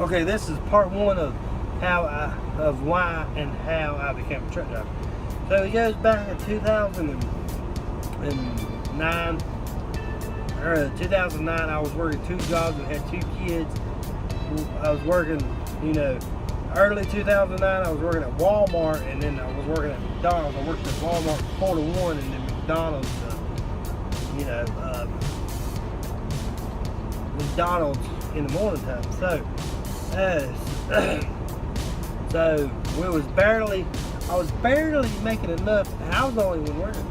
Okay, this is part one of why and how I became a truck driver. So it goes back in 2009. 2009, I was working two jobs and had two kids. I was working, early 2009, I was working at Walmart, and then I was working at McDonald's. I worked at Walmart 4 to 1, and then McDonald's, McDonald's in the morning time. So I was barely making enough. I was the only one working,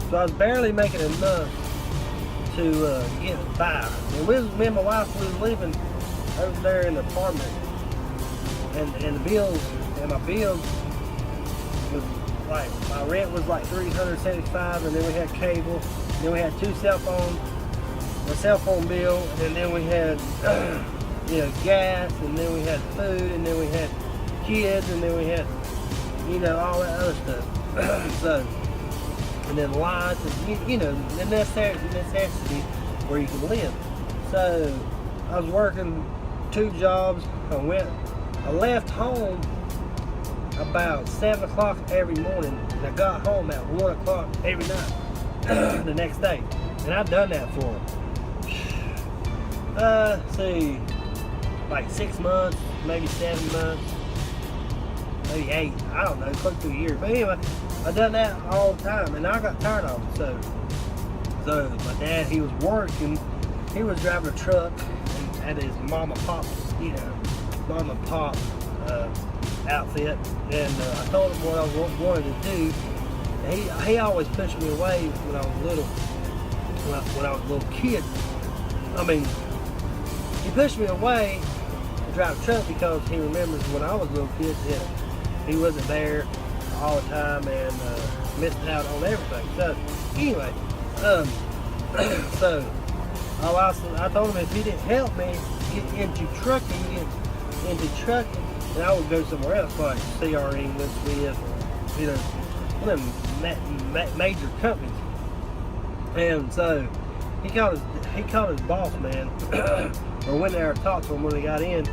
so I was barely making enough to get by. And me and my wife, we was living over there in the apartment, and my bills was like, my rent was like $375, and then we had cable, and then we had two cell phones, a cell phone bill, and then we had gas, and then we had food, and then we had kids, and then we had all that other stuff. So, and then lights, and the necessity where you can live. So I was working two jobs. I left home about 7 o'clock every morning, and I got home at 1 o'clock every night the next day. And I've done that for like 6 months, maybe 7 months, maybe 8, I don't know, close to a year. But anyway, I done that all the time, and I got tired of it. So my dad, he was working, he was driving a truck at his mom and pop outfit, and I told him what I wanted to do. He always pushed me away when I was little, when I was a little kid. I mean, he pushed me away to drive a truck because he remembers when I was a little kid that he wasn't there all the time and missed out on everything. So anyway, so I told him if he didn't help me get into trucking, then I would go somewhere else like CRE, Smith, one of them major companies. And so he called his boss, man, or went there and talked to him when he got in.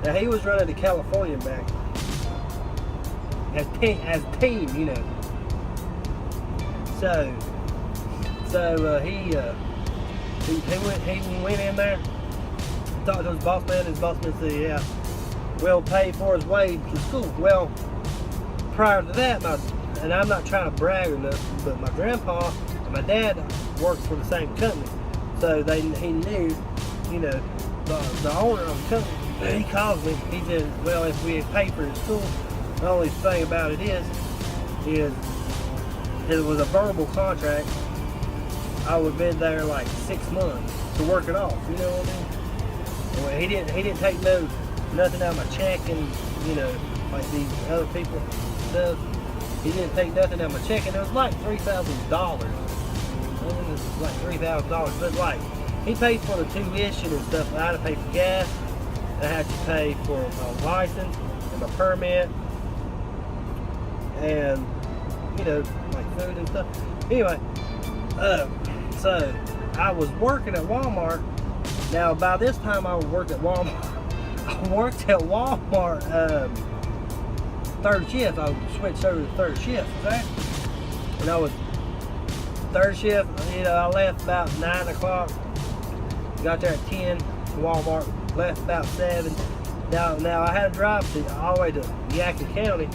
Now he was running to California back as team, So he went in there, talked to his boss man. His boss man said, "Yeah, we'll pay for his way to school." Well, prior to that, and I'm not trying to brag or nothing, but my grandpa and my dad worked for the same company, so he knew, the owner of the company. He calls me. He said, "Well, if we had paid for his school, the only thing about it is it was a verbal contract. I would have been there like 6 months to work it off. You know what I mean? Well, he didn't take nothing out of my check, and like these other people does. He didn't take nothing out of my check, and it was like $3,000. I think it was like $3,000, but like he paid for the tuition and stuff. I had to pay for gas. I had to pay for my license and my permit, and like food and stuff. Anyway, so I was working at Walmart. Now by this time I worked at Walmart. I worked at Walmart third shift. I switched over to third shift, okay? And I was third shift. I left about 9 o'clock. Got there at 10. Walmart. Left about 7. Now I had to drive all the way to Yadkin County.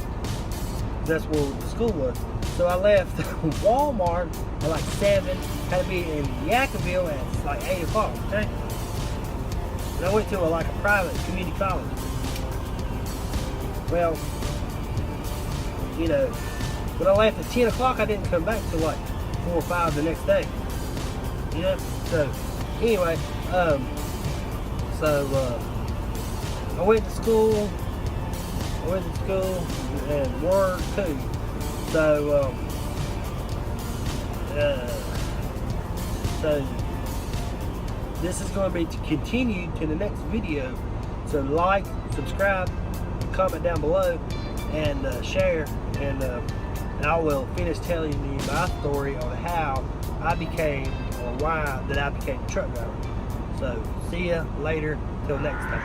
That's where the school was. So I left Walmart at like 7. Had to be in Yadkinville at like 8 o'clock. Okay. And I went to a private community college. Well, when I left at 10 o'clock, I didn't come back till like 4 or 5 the next day. So anyway, I went to school. And work too. So this is going to be continued to the next video. So like, subscribe, comment down below, and share, and I will finish telling you my story on how I became, or why that I became a truck driver. So see ya later, till next time.